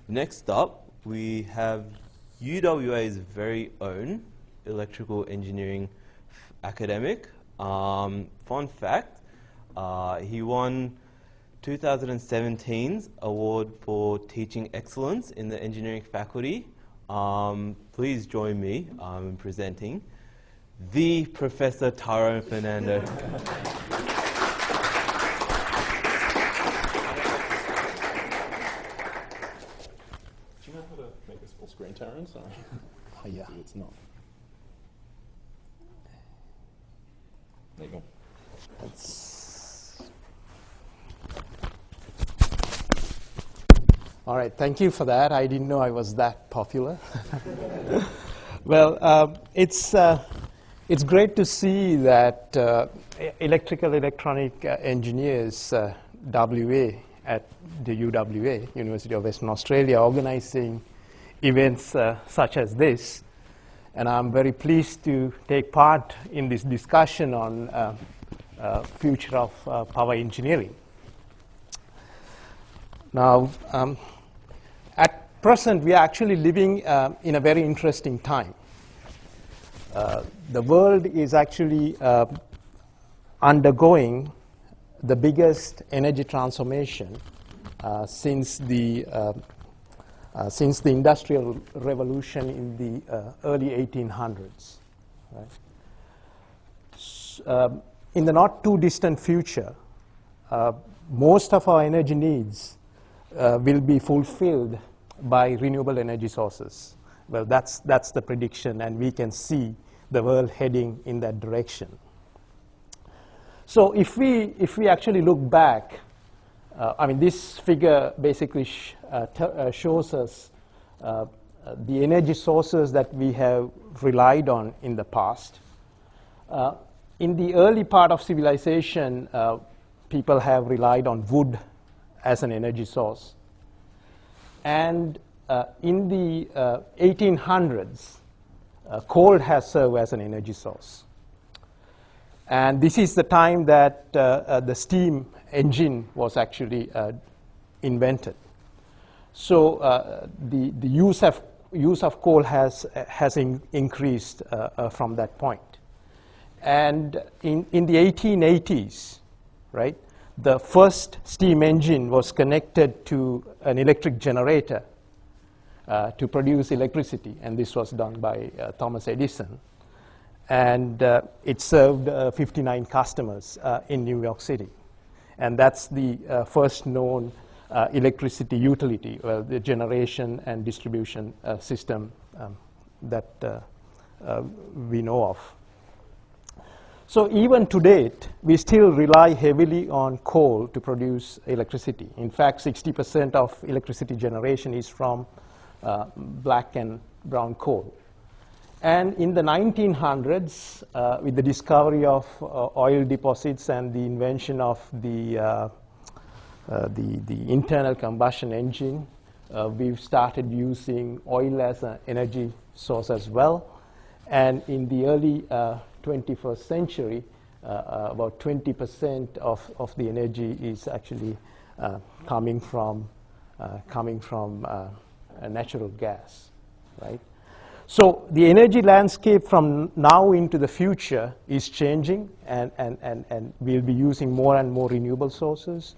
Next up, we have UWA's very own electrical engineering academic. Fun fact, he won 2017's award for teaching excellence in the engineering faculty. Please join me in presenting the Professor Tyrone Fernando. Do you know how to make this full screen, Tyrone? Sorry. Oh, yeah. It's not. There you go. All right, thank you for that. I didn't know I was that popular. Well, it's great to see that electronic engineers, WA, at the UWA, University of Western Australia, organizing events such as this. And I'm very pleased to take part in this discussion on future of power engineering. Now, at present, we are actually living in a very interesting time. The world is actually undergoing the biggest energy transformation since the Industrial Revolution in the early 1800s. Right? In the not too distant future, most of our energy needs will be fulfilled by renewable energy sources. Well, that's the prediction, and we can see the world heading in that direction. So if we actually look back, I mean, this figure basically shows us the energy sources that we have relied on in the past. In the early part of civilization, people have relied on wood as an energy source. And in the 1800s, coal has served as an energy source. And this is the time that the steam engine was actually invented. So the use of coal has increased from that point. And in the 1880s, right, the first steam engine was connected to an electric generator to produce electricity, and this was done by Thomas Edison. And it served 59 customers in New York City. And that's the first known electricity utility, the generation and distribution system that we know of. So even to date, we still rely heavily on coal to produce electricity. In fact, 60% of electricity generation is from black and brown coal. And in the 1900s, with the discovery of oil deposits and the invention of the internal combustion engine, we've started using oil as an energy source as well. And in the early 21st century, about 20% of the energy is actually coming from natural gas, right? So the energy landscape from now into the future is changing, and we'll be using more and more renewable sources.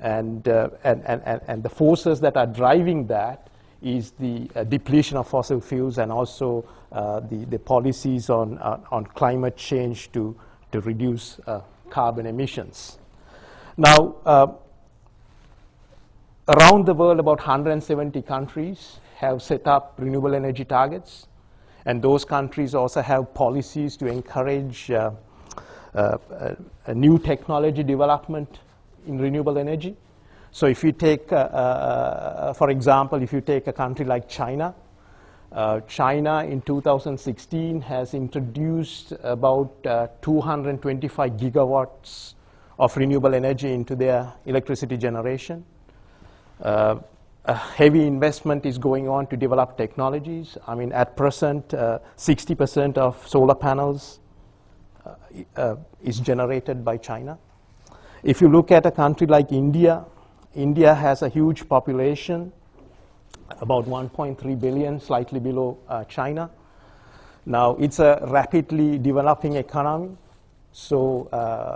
And the forces that are driving that is the depletion of fossil fuels, and also the policies on climate change to reduce carbon emissions. Now, around the world, about 170 countries have set up renewable energy targets, and those countries also have policies to encourage a new technology development in renewable energy. So if you take, for example, if you take a country like China, China in 2016 has introduced about 225 gigawatts of renewable energy into their electricity generation. A heavy investment is going on to develop technologies. I mean, at present, 60% of solar panels is generated by China. If you look at a country like India, India has a huge population, about 1.3 billion, slightly below China. Now, it's a rapidly developing economy, so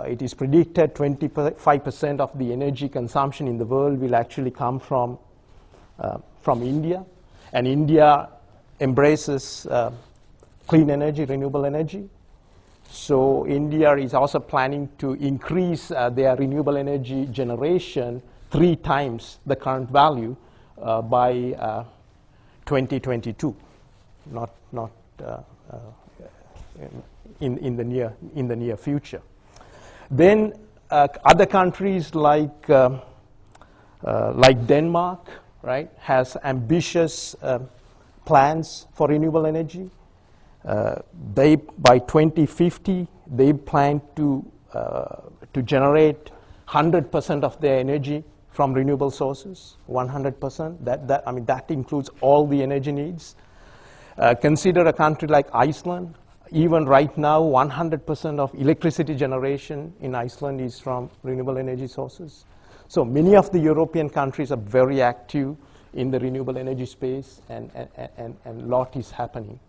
it is predicted 25% of the energy consumption in the world will actually come from India. And India embraces clean energy, renewable energy. So India is also planning to increase their renewable energy generation 3 times the current value by 2022, not in the near future. Then other countries like Denmark, right, has ambitious plans for renewable energy. They, by 2050, they plan to generate 100% of their energy from renewable sources, 100%. That includes all the energy needs. Consider a country like Iceland. Even right now, 100% of electricity generation in Iceland is from renewable energy sources. So many of the European countries are very active in the renewable energy space, and a lot is happening.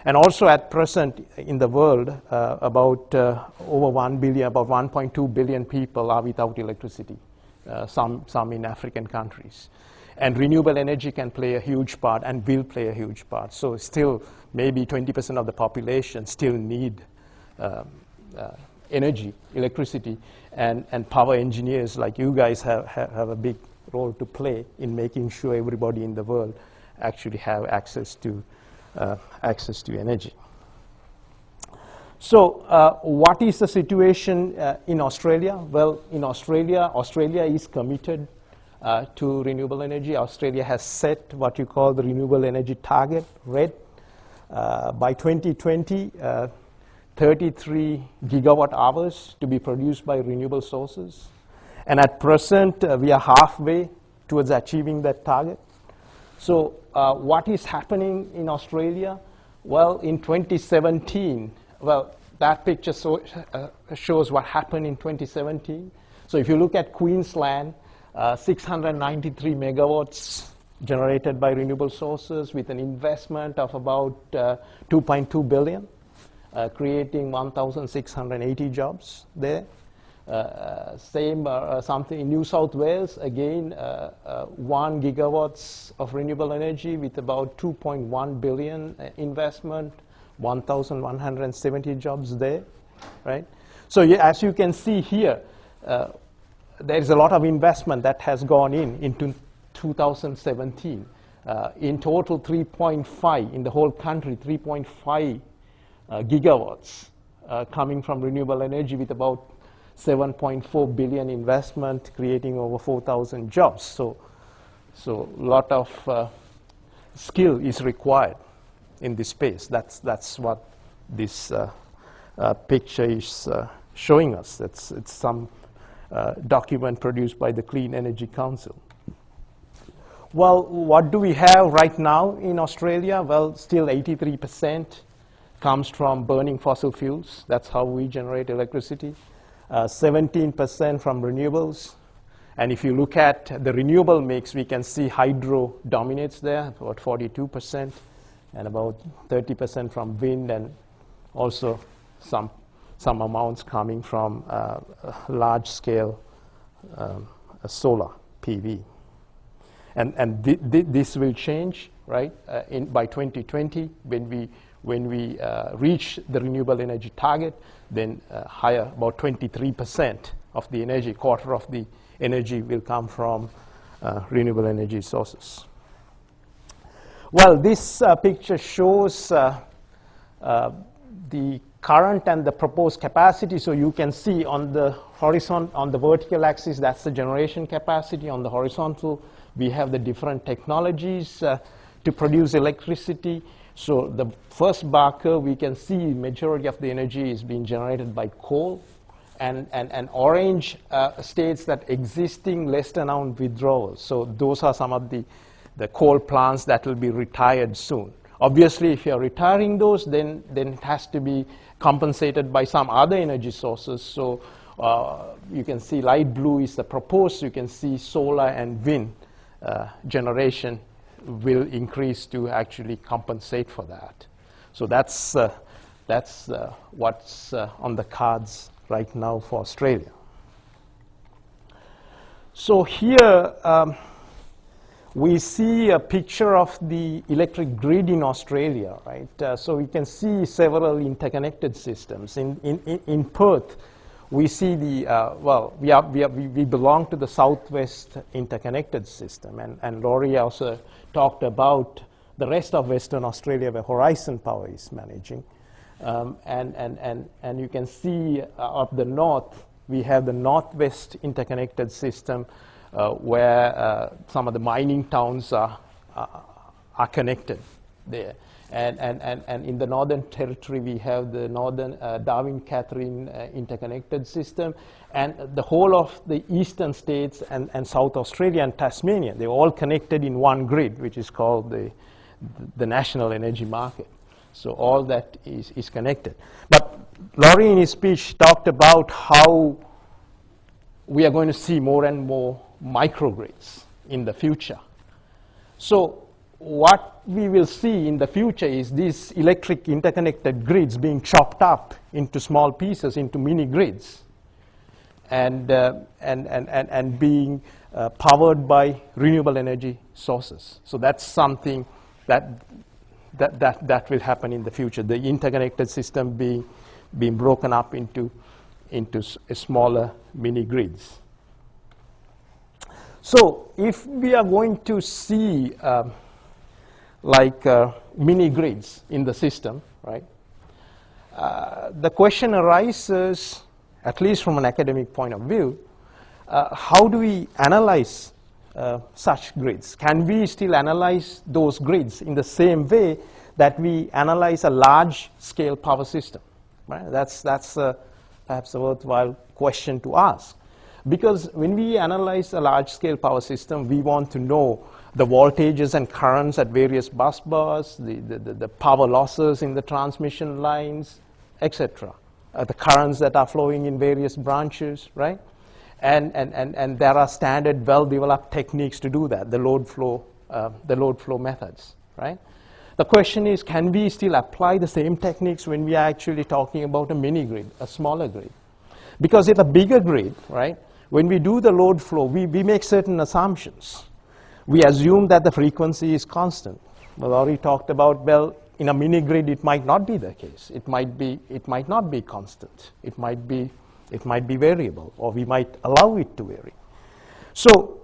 And also at present in the world, about over 1 billion, about 1.2 billion people are without electricity, some in African countries. And renewable energy can play a huge part and will play a huge part. So still maybe 20% of the population still need energy, electricity, and power engineers like you guys have a big role to play in making sure everybody in the world actually have access to energy. So what is the situation in Australia? Well, in Australia is committed to renewable energy. Australia has set what you call the renewable energy target, RED. By 2020, 33 gigawatt hours to be produced by renewable sources. And at present, we are halfway towards achieving that target. So what is happening in Australia? Well, in 2017, well, that picture shows what happened in 2017. So if you look at Queensland, 693 megawatts generated by renewable sources with an investment of about 2.2 billion, creating 1,680 jobs there. Something in New South Wales, again, 1 gigawatts of renewable energy with about 2.1 billion investment, 1,170 jobs there, right? So as you can see here, there is a lot of investment that has gone into 2017. In total, 3.5 in the whole country, 3.5 gigawatts coming from renewable energy with about 7.4 billion investment, creating over 4,000 jobs. So a lot of skill is required in this space. That's what this picture is showing us. It's some document produced by the Clean Energy Council. Well, what do we have right now in Australia? Well, still 83% comes from burning fossil fuels. That's how we generate electricity. 17% from renewables. And if you look at the renewable mix, we can see hydro dominates there, about 42%, and about 30% from wind, and also some amounts coming from large-scale solar PV. And this will change, right? By 2020, when we reach the renewable energy target, then higher, about 23% of the energy, quarter of the energy will come from renewable energy sources. Well, this picture shows the current and the proposed capacity. So you can see on the on the vertical axis, that's the generation capacity. On the horizontal, we have the different technologies to produce electricity. So the first bar curve, we can see majority of the energy is being generated by coal. And orange states that existing less than known withdrawals. So those are some of the coal plants that will be retired soon. Obviously, if you're retiring those, then it has to be compensated by some other energy sources. So You can see light blue is the proposed. You can see solar and wind generation will increase to actually compensate for that. So that's what's on the cards right now for Australia. So here we see a picture of the electric grid in Australia, right? So we can see several interconnected systems. In Perth, we see the, we belong to the Southwest Interconnected System, and Laurie also talked about the rest of Western Australia where Horizon Power is managing. And you can see up the north, we have the Northwest Interconnected System where some of the mining towns are connected there. And in the Northern Territory, we have the Northern Darwin-Catherine Interconnected System. And the whole of the eastern states and South Australia and Tasmania, they're all connected in one grid, which is called the National Energy Market. So all that is connected. But Laurie in his speech talked about how we are going to see more and more microgrids in the future. So what we will see in the future is these electric interconnected grids being chopped up into small pieces, into mini grids, and being powered by renewable energy sources. So that's something that will happen in the future. The interconnected system being broken up into smaller mini grids. So if we are going to see mini grids in the system, right? The question arises, at least from an academic point of view, how do we analyze such grids? Can we still analyze those grids in the same way that we analyze a large-scale power system? Right? That's perhaps a worthwhile question to ask. Because when we analyze a large-scale power system, we want to know the voltages and currents at various bus bars, the power losses in the transmission lines, etc. The currents that are flowing in various branches, right? And there are standard, well-developed techniques to do that, the load flow methods, right? The question is, can we still apply the same techniques when we are actually talking about a mini grid, a smaller grid? Because in a bigger grid, right, when we do the load flow, we make certain assumptions. We assume that the frequency is constant. Well, Laurie talked about, well, in a mini grid, it might not be the case. It might not be constant. It might be variable, or we might allow it to vary. So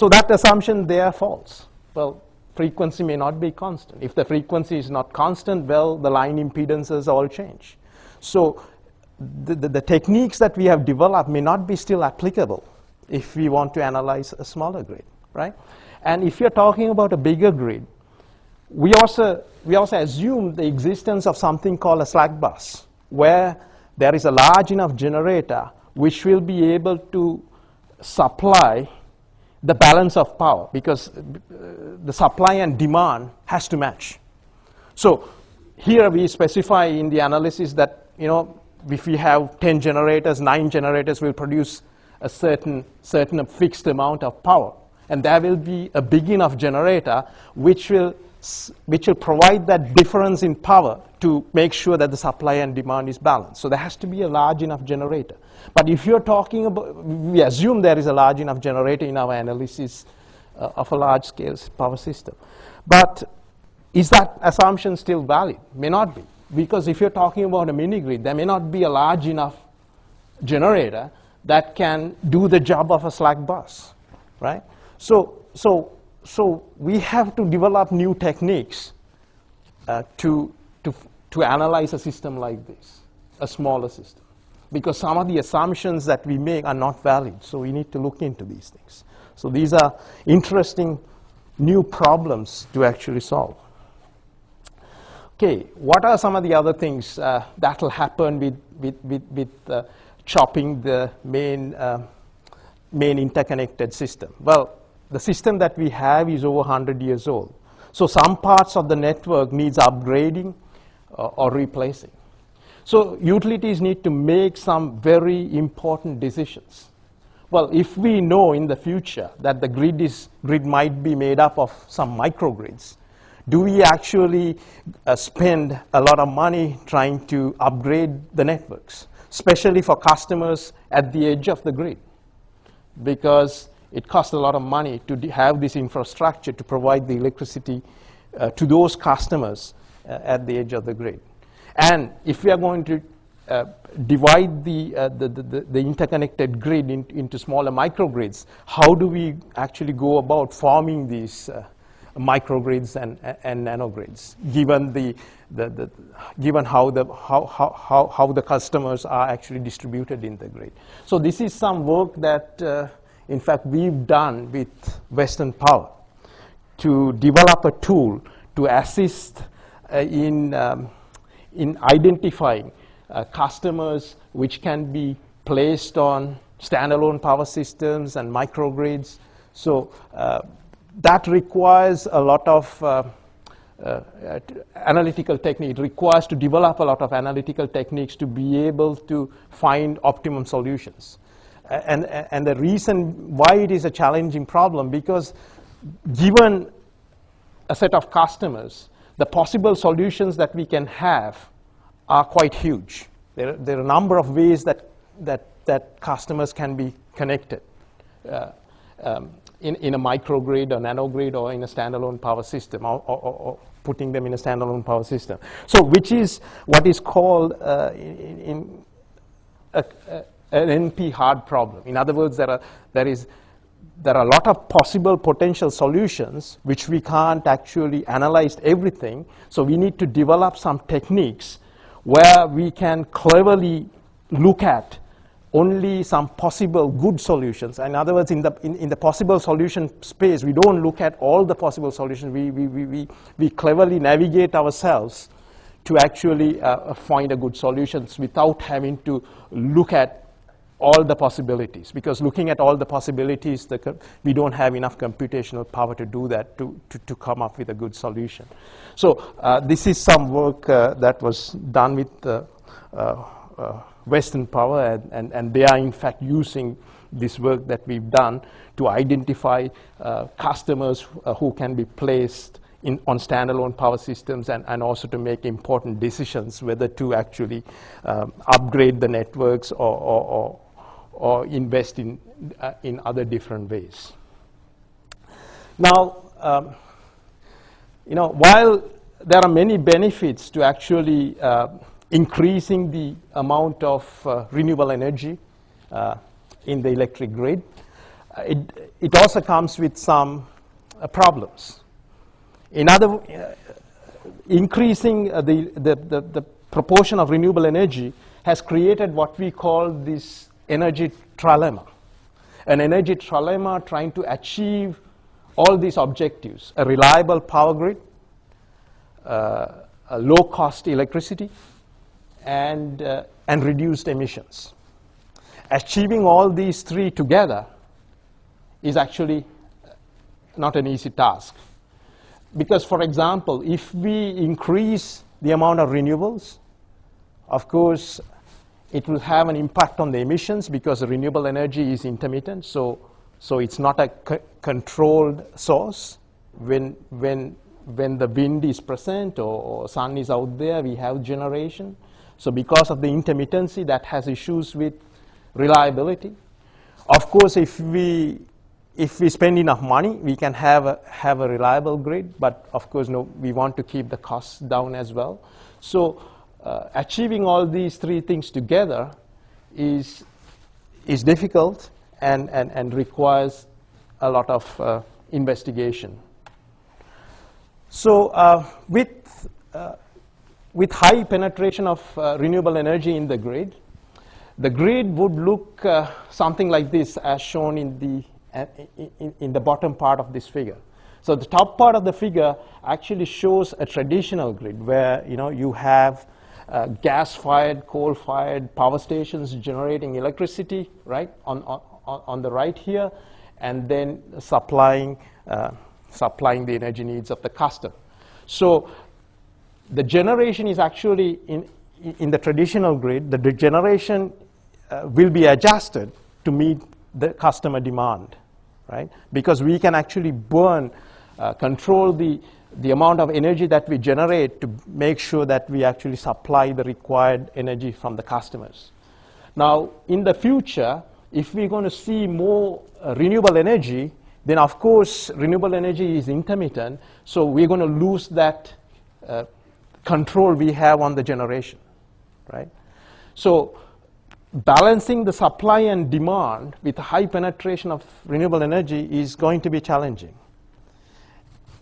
that assumption there falls. Well, frequency may not be constant. If the frequency is not constant, well, the line impedances all change. So the techniques that we have developed may not be still applicable if we want to analyze a smaller grid, right? And if you're talking about a bigger grid, we also assume the existence of something called a slack bus, where there is a large enough generator which will be able to supply the balance of power, because the supply and demand has to match. So here we specify in the analysis that, you know, if we have 10 generators, 9 generators will produce a certain fixed amount of power. And there will be a big enough generator which will provide that difference in power to make sure that the supply and demand is balanced. So there has to be a large enough generator. But if you're talking about, we assume there is a large enough generator in our analysis of a large-scale power system. But is that assumption still valid? May not be. Because if you're talking about a mini grid, there may not be a large enough generator that can do the job of a slack bus, right? So we have to develop new techniques to analyze a system like this, a smaller system, because some of the assumptions that we make are not valid. So we need to look into these things. So these are interesting new problems to actually solve. Okay, what are some of the other things that will happen with chopping the main interconnected system? Well, the system that we have is over 100 years old. So some parts of the network needs upgrading or replacing. So utilities need to make some very important decisions. Well, if we know in the future that the grid might be made up of some microgrids, do we actually spend a lot of money trying to upgrade the networks, especially for customers at the edge of the grid? Because it costs a lot of money to have this infrastructure to provide the electricity to those customers at the edge of the grid. And if we are going to divide the interconnected grid into smaller microgrids, how do we actually go about forming these microgrids and nanogrids, given how the customers are actually distributed in the grid? So this is some work that, in fact, we've done with Western Power to develop a tool to assist in identifying customers which can be placed on standalone power systems and microgrids. So that requires a lot of analytical technique. It requires to develop a lot of analytical techniques to be able to find optimum solutions. And the reason why it is a challenging problem, because given a set of customers, the possible solutions that we can have are quite huge. There are a number of ways that customers can be connected in a microgrid or nanogrid or in a standalone power system, or putting them in a standalone power system. So which is what is called an NP hard problem. In other words, there are a lot of possible potential solutions which we can't actually analyze everything. So we need to develop some techniques where we can cleverly look at only some possible good solutions. In other words, in the possible solution space, we don't look at all the possible solutions. We cleverly navigate ourselves to actually find a good solutions without having to look at all the possibilities. Because looking at all the possibilities, we don't have enough computational power to do that, to come up with a good solution. So this is some work that was done with Western Power, and they are in fact using this work that we've done to identify customers who can be placed on standalone power systems, and also to make important decisions whether to actually upgrade the networks or invest in other different ways. Now, while there are many benefits to actually increasing the amount of renewable energy in the electric grid, it also comes with some problems. In other, increasing the proportion of renewable energy has created what we call this energy trilemma. An energy trilemma trying to achieve all these objectives: a reliable power grid, a low-cost electricity, and reduced emissions. Achieving all these three together is actually not an easy task. Because, for example, if we increase the amount of renewables, of course, it will have an impact on the emissions, because the renewable energy is intermittent, so it's not a controlled source. When the wind is present or sun is out there, we have generation. So because of the intermittency, that has issues with reliability. Of course, if we spend enough money, we can have a reliable grid, but of course, no, we want to keep the costs down as well. So achieving all these three things together is difficult and requires a lot of investigation. So with high penetration of renewable energy in the grid would look something like this, as shown in the bottom part of this figure. So the top part of the figure actually shows a traditional grid where you have gas-fired, coal-fired power stations generating electricity, right, on the right here, and then supplying the energy needs of the customer. So the generation is actually in the traditional grid, the generation will be adjusted to meet the customer demand, right? Because we can actually control the amount of energy that we generate to make sure that we actually supply the required energy from the customers. Now, in the future, if we're going to see more renewable energy, then of course renewable energy is intermittent, so we're going to lose that control we have on the generation, right? So balancing the supply and demand with high penetration of renewable energy is going to be challenging.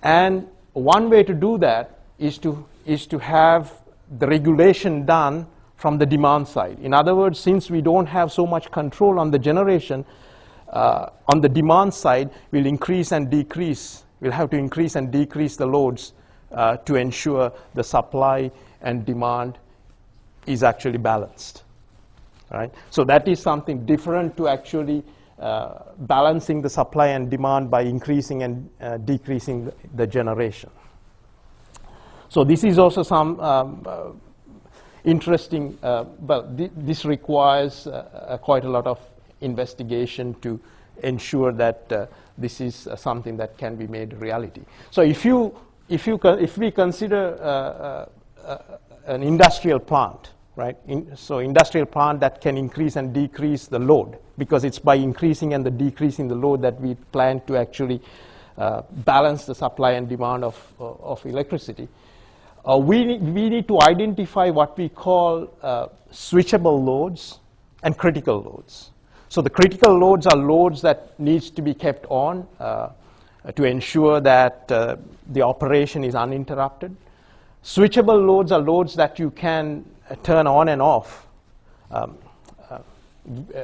And one way to do that is to have the regulation done from the demand side. In other words, since we don't have so much control on the generation, on the demand side, we'll increase and decrease. We'll have to increase and decrease the loads to ensure the supply and demand is actually balanced. Right? So that is something different to actually balancing the supply and demand by increasing and decreasing the generation. So this is also some interesting, this requires quite a lot of investigation to ensure that this is something that can be made reality. So if we consider an industrial plant, right? So industrial plant that can increase and decrease the load, because it's by increasing and decreasing the load that we plan to actually balance the supply and demand of electricity. We need to identify what we call switchable loads and critical loads. So the critical loads are loads that needs to be kept on to ensure that the operation is uninterrupted. Switchable loads are loads that you can turn on and off,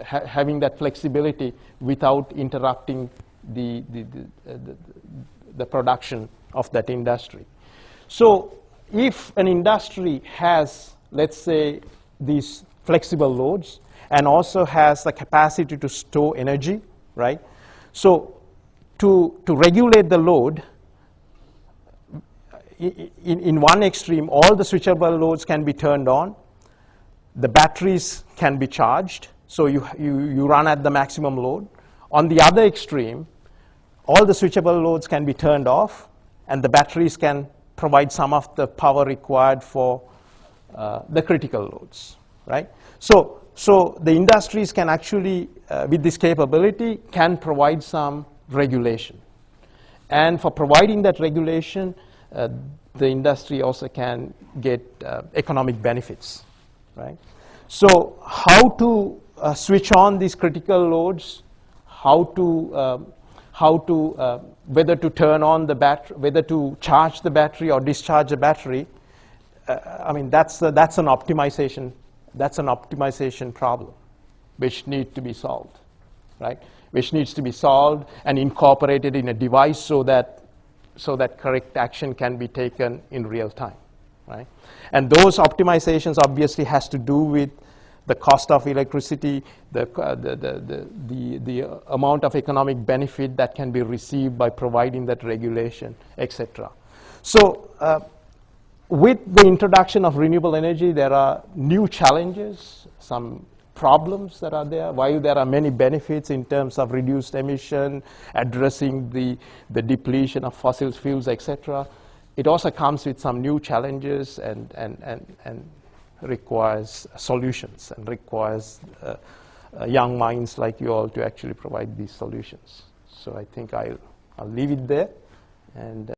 having that flexibility without interrupting the production of that industry. So if an industry has, let's say, these flexible loads and also has the capacity to store energy, right? So to regulate the load, in one extreme, all the switchable loads can be turned on. The batteries can be charged, so you run at the maximum load. On the other extreme, all the switchable loads can be turned off, and the batteries can provide some of the power required for the critical loads, right? So the industries can actually, with this capability, can provide some regulation. And for providing that regulation, the industry also can get economic benefits, right? So how to switch on these critical loads, whether to turn on the battery, whether to charge the battery or discharge the battery, I mean, that's an optimization problem which needs to be solved, right? Which needs to be solved and incorporated in a device so that correct action can be taken in real time, right? And those optimizations obviously has to do with the cost of electricity, the amount of economic benefit that can be received by providing that regulation, etc. So with the introduction of renewable energy, there are new challenges, some problems that are there. While there are many benefits in terms of reduced emission, addressing the depletion of fossil fuels, etc., it also comes with some new challenges and requires solutions and requires young minds like you all to actually provide these solutions. So I think I'll leave it there. And